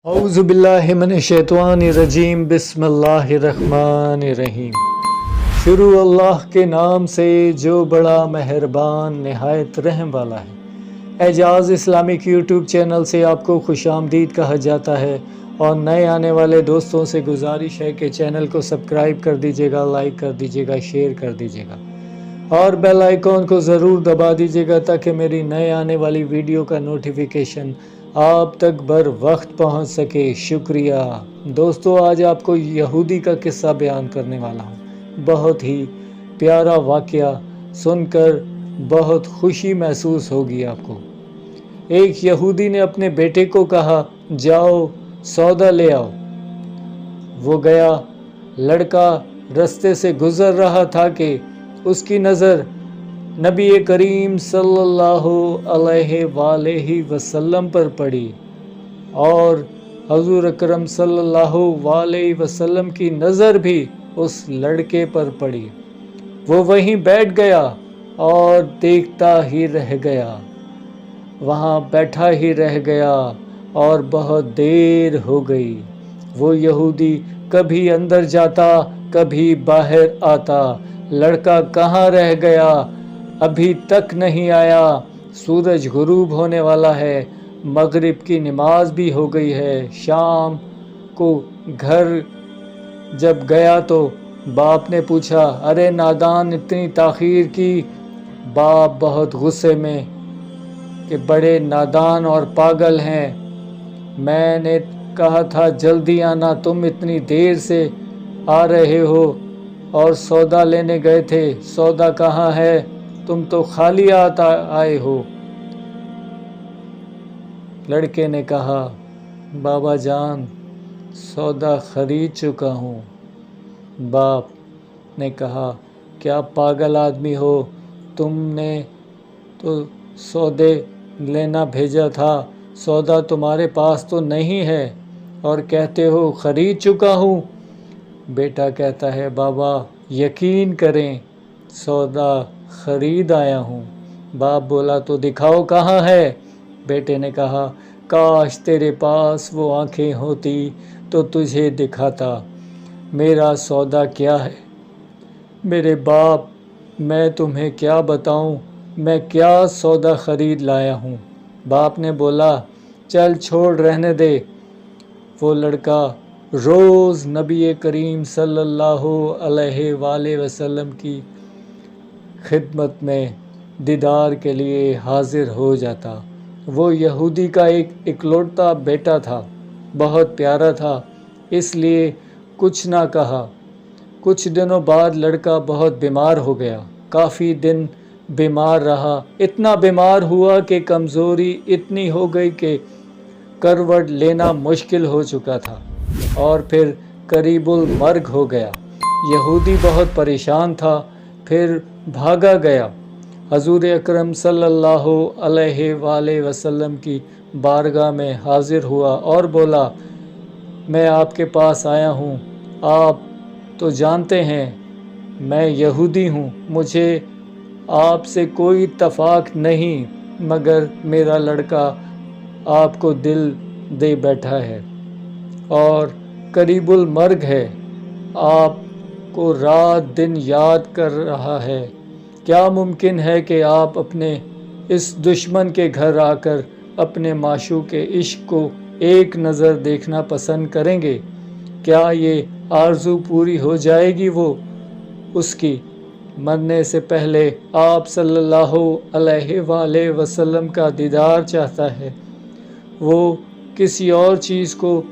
औज़ु बिल्लाहि मिनश्शैतानिर्रजीम बिस्मिल्लाहिर्रहमानिर्रहीम। शुरू अल्लाह के नाम से जो बड़ा मेहरबान नहायत रहम वाला है। एजाज़ इस्लामिक यूट्यूब चैनल से आपको खुशामदीद कहा जाता है और नए आने वाले दोस्तों से गुजारिश है कि चैनल को सब्सक्राइब कर दीजिएगा, लाइक कर दीजिएगा, शेयर कर दीजिएगा और बेल आइकॉन को ज़रूर दबा दीजिएगा ताकि मेरी नए आने वाली वीडियो का नोटिफिकेशन आप तक बर वक्त पहुंच सके। शुक्रिया दोस्तों, आज आपको यहूदी का किस्सा बयान करने वाला हूं। बहुत ही प्यारा वाक़या सुनकर बहुत खुशी महसूस होगी आपको। एक यहूदी ने अपने बेटे को कहा, जाओ सौदा ले आओ। वो गया। लड़का रास्ते से गुज़र रहा था कि उसकी नज़र नबी करीम सल्लल्लाहु अलैहि वसल्लम पर पड़ी और हजूर अकरम सल्लल्लाहु अलैहि वसल्लम की नज़र भी उस लड़के पर पड़ी। वो वहीं बैठ गया और देखता ही रह गया, वहाँ बैठा ही रह गया और बहुत देर हो गई। वो यहूदी कभी अंदर जाता, कभी बाहर आता। लड़का कहाँ रह गया, अभी तक नहीं आया। सूरज गुरूब होने वाला है, मगरिब की नमाज भी हो गई है। शाम को घर जब गया तो बाप ने पूछा, अरे नादान, इतनी ताख़ीर की। बाप बहुत गुस्से में कि बड़े नादान और पागल हैं, मैंने कहा था जल्दी आना, तुम इतनी देर से आ रहे हो और सौदा लेने गए थे, सौदा कहाँ है, तुम तो खाली आए हो। लड़के ने कहा, बाबा जान सौदा खरीद चुका हूँ। बाप ने कहा, क्या पागल आदमी हो, तुमने तो सौदे लेना भेजा था, सौदा तुम्हारे पास तो नहीं है और कहते हो खरीद चुका हूँ। बेटा कहता है, बाबा यकीन करें सौदा खरीद आया हूँ। बाप बोला, तो दिखाओ कहाँ है। बेटे ने कहा, काश तेरे पास वो आँखें होती तो तुझे दिखाता मेरा सौदा क्या है। मेरे बाप, मैं तुम्हें क्या बताऊँ, मैं क्या सौदा खरीद लाया हूँ। बाप ने बोला, चल छोड़, रहने दे। वो लड़का रोज़ नबी करीम सल्लल्लाहु अलैहि वसल्लम की खिदमत में दीदार के लिए हाजिर हो जाता। वो यहूदी का एक इकलौता बेटा था, बहुत प्यारा था, इसलिए कुछ ना कहा। कुछ दिनों बाद लड़का बहुत बीमार हो गया, काफ़ी दिन बीमार रहा। इतना बीमार हुआ कि कमज़ोरी इतनी हो गई कि करवट लेना मुश्किल हो चुका था और फिर करीबुल मर्ग हो गया। यहूदी बहुत परेशान था, फिर भागा गया। हजूर अकरम सल्लल्लाहु अलैहि वसल्लम की बारगाह में हाजिर हुआ और बोला, मैं आपके पास आया हूँ, आप तो जानते हैं मैं यहूदी हूँ, मुझे आपसे कोई इत्तफाक नहीं, मगर मेरा लड़का आपको दिल दे बैठा है और करीबुल मर्ग है, आपको रात दिन याद कर रहा है। क्या मुमकिन है कि आप अपने इस दुश्मन के घर आकर अपने माशूक़ के इश्क को एक नज़र देखना पसंद करेंगे? क्या ये आरज़ू पूरी हो जाएगी वो उसकी? मरने से पहले आप सल्लल्लाहु अलैहि वसल्लम का दीदार चाहता है, वो किसी और चीज़ को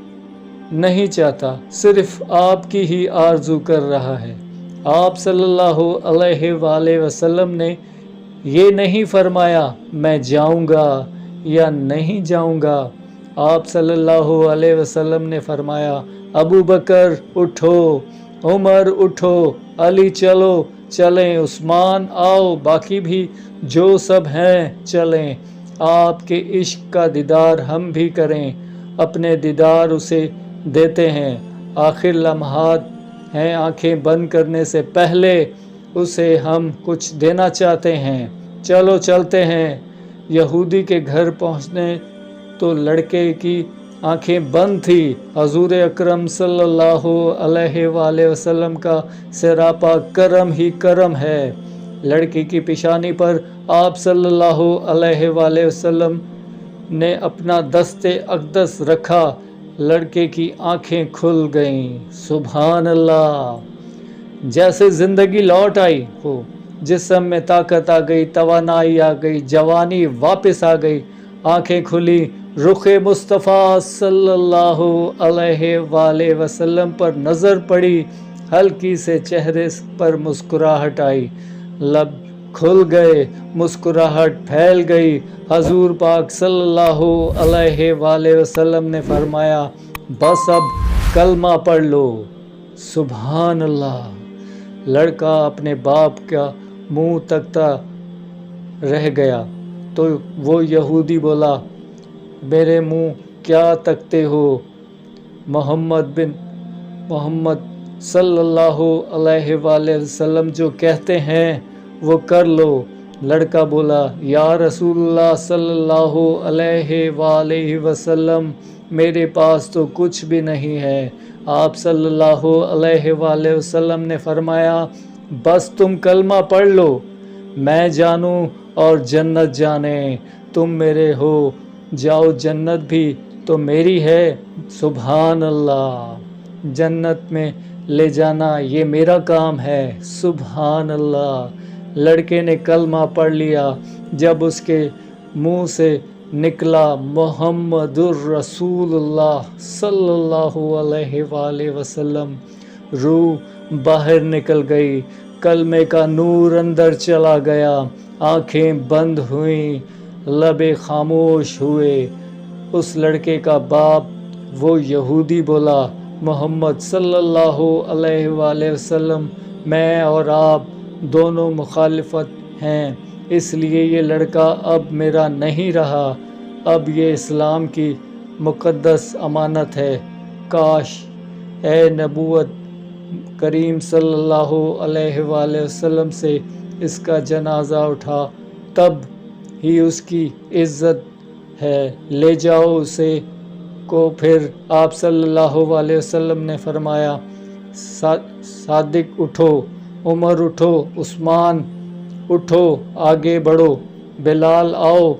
नहीं चाहता, सिर्फ़ आपकी ही आरज़ू कर रहा है। आप सल्लल्लाहु अलैहि वसल्लम ने ये नहीं फरमाया मैं जाऊंगा या नहीं जाऊंगा। आप सल्लल्लाहु अलैहि वसल्लम ने फरमाया, अबू बकर उठो, उमर उठो, अली चलो, चलें, उस्मान आओ, बाकी भी जो सब हैं चलें, आपके इश्क का दीदार हम भी करें। अपने दीदार उसे देते हैं, आखिर लम्हात हैं, आंखें बंद करने से पहले उसे हम कुछ देना चाहते हैं। चलो चलते हैं। यहूदी के घर पहुंचने तो लड़के की आंखें बंद थी। हजूर अकरम सल्लल्लाहु अलैहि वसल्लम का सरापा करम ही करम है। लड़की की पेशानी पर आप सल्लल्लाहु अलैहि वसल्लम ने अपना दस्ते अक़दस रखा। लड़के की आंखें खुल गईं। सुभान अल्लाह। जैसे जिंदगी लौट आई हो, जिस्म में ताकत आ गई, तवानाई आ गई, जवानी वापस आ गई। आंखें खुली, रुखे मुस्तफ़ा सल्लल्लाहु अलैहि वसल्लम पर नज़र पड़ी। हल्की से चेहरे पर मुस्कुराहट आई, लब खुल गए, मुस्कुराहट फैल गई। हजूर पाक सल्लल्लाहु अलैहि वसल्लम ने फरमाया, बस अब कलमा पढ़ लो। सुभान अल्लाह। लड़का अपने बाप का मुंह तकता रह गया तो वो यहूदी बोला, मेरे मुंह क्या तकते हो? मोहम्मद सल्लल्लाहु अलैहि वसल्लम जो कहते हैं वो कर लो। लड़का बोला, या रसूलुल्लाह सल्लल्लाहु अलैहि वसल्लम, मेरे पास तो कुछ भी नहीं है। आप सल्लल्लाहु अलैहि वसल्लम ने फरमाया, बस तुम कलमा पढ़ लो, मैं जानूं और जन्नत जाने, तुम मेरे हो, जाओ जन्नत भी तो मेरी है। सुभान अल्लाह। जन्नत में ले जाना ये मेरा काम है। सुभान अल्लाह। लड़के ने कलमा पढ़ लिया। जब उसके मुंह से निकला मुहम्मदुर रसूलुल्लाह सल्लल्लाहु अलैहि वसल्लम, रूह बाहर निकल गई, कलमे का नूर अंदर चला गया, आंखें बंद हुईं, लबे खामोश हुए। उस लड़के का बाप वो यहूदी बोला, मोहम्मद सल्लल्लाहु अलैहि वसल्लम, मैं और आप दोनों मुखालिफत हैं, इसलिए ये लड़का अब मेरा नहीं रहा। अब ये इस्लाम की मुक़द्दस अमानत है। काश ए नबूवत करीम सल्लल्लाहु अलैहि वसल्लम से इसका जनाजा उठा, तब ही उसकी इज़्ज़त है। ले जाओ उसे को। फिर आप सल्लल्लाहु अलैहि वसल्लम ने फरमाया, सादिक उठो, उमर उठो, उस्मान उठो, आगे बढ़ो, बिलाल आओ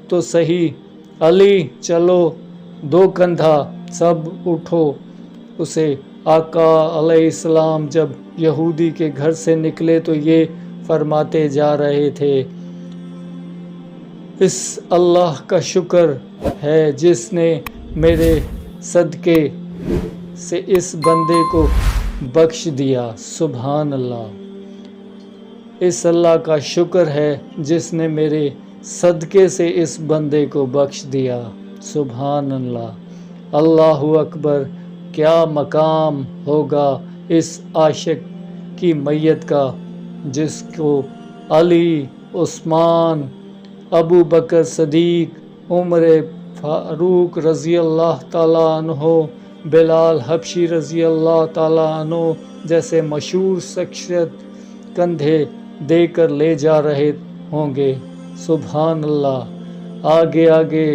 तो सही, अली चलो, दो कंधा, सब उठो। उसे आका अलैहिस्सलाम जब यहूदी के घर से निकले तो ये फरमाते जा रहे थे, इस अल्लाह का शुक्र है जिसने मेरे सदके से इस बंदे को बख्श दिया। सुभान अल्लाह। इस अल्लाह का शुक्र है जिसने मेरे सदके से इस बंदे को बख्श दिया। सुभान अल्लाह। अल्लाहु अकबर। क्या मकाम होगा इस आशिक की मैयत का, जिसको अली, उस्मान, अबू बकर सदीक, उमर फारूक रज़ी अल्लाह ताला अन्हो, बिलाल हबशी रज़ी अल्लाह ताला अन्हो जैसे मशहूर शख्सियत कंधे देकर ले जा रहे होंगे। सुभान अल्लाह। आगे आगे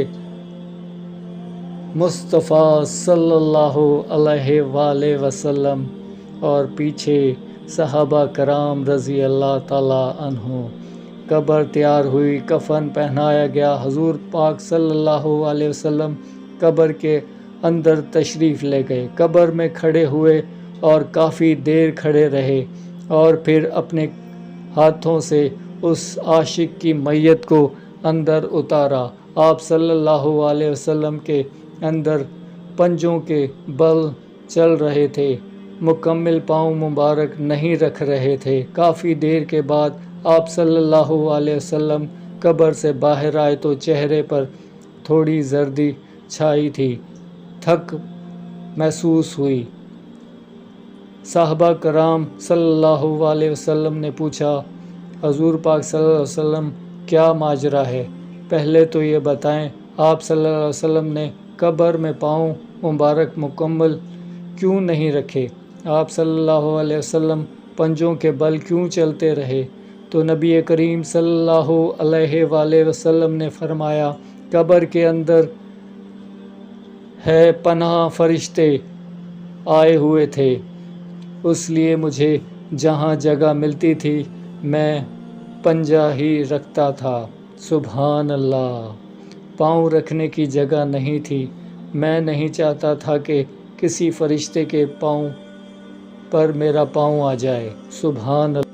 मुस्तफ़ा सल्लल्लाहु अलैहि वसल्लम और पीछे सहाबा कराम रज़ी अल्लाह ताला अन्हो। कब्र तैयार हुई, कफन पहनाया गया। हुजूर पाक सल्लल्लाहु अलैहि वसल्लम कब्र के अंदर तशरीफ़ ले गए, कब्र में खड़े हुए और काफ़ी देर खड़े रहे और फिर अपने हाथों से उस आशिक की मैयत को अंदर उतारा। आप सल्लल्लाहु अलैहि वसल्लम के अंदर पंजों के बल चल रहे थे, मुकम्मल पाँव मुबारक नहीं रख रहे थे। काफ़ी देर के बाद आप सल्लल्लाहु अलैहि वसल्लम कब्र से बाहर आए तो चेहरे पर थोड़ी जर्दी छाई थी, थक महसूस हुई। साहबा कराम सल्लल्लाहु अलैहि वसल्लम ने पूछा, हुजूर पाक सल्लल्लाहु अलैहि वसल्लम क्या माजरा है, पहले तो ये बताएं। आप सल्लल्लाहु अलैहि वसल्लम ने कब्र में पाँव मुबारक मुकम्मल क्यों नहीं रखे? आप सल्लल्लाहु अलैहि वसल्लम पंजों के बल क्यों चलते रहे? तो नबी करीम सल्लल्लाहु अलैहि वसल्लम ने फरमाया, कब्र के अंदर ہے پناہ فرشتے آئے ہوئے تھے، اس لیے مجھے جہاں جگہ ملتی تھی میں پنجہ ہی رکھتا تھا۔ سبحان اللہ، پاؤں رکھنے کی جگہ نہیں تھی۔ میں نہیں چاہتا تھا کہ کسی فرشتے کے پاؤں پر میرا پاؤں آ جائے۔ سبحان اللہ۔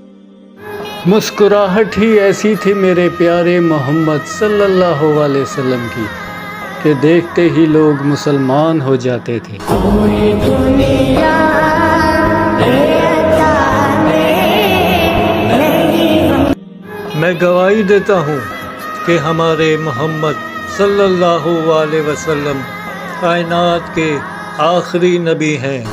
مسکراہٹ ہی ایسی تھی میرے پیارے محمد صلی اللہ علیہ وسلم کی کہ دیکھتے ہی لوگ مسلمان ہو جاتے تھے۔ میں گواہی دیتا ہوں کہ ہمارے محمد صلی اللہ علیہ وسلم کائنات کے آخری نبی ہیں۔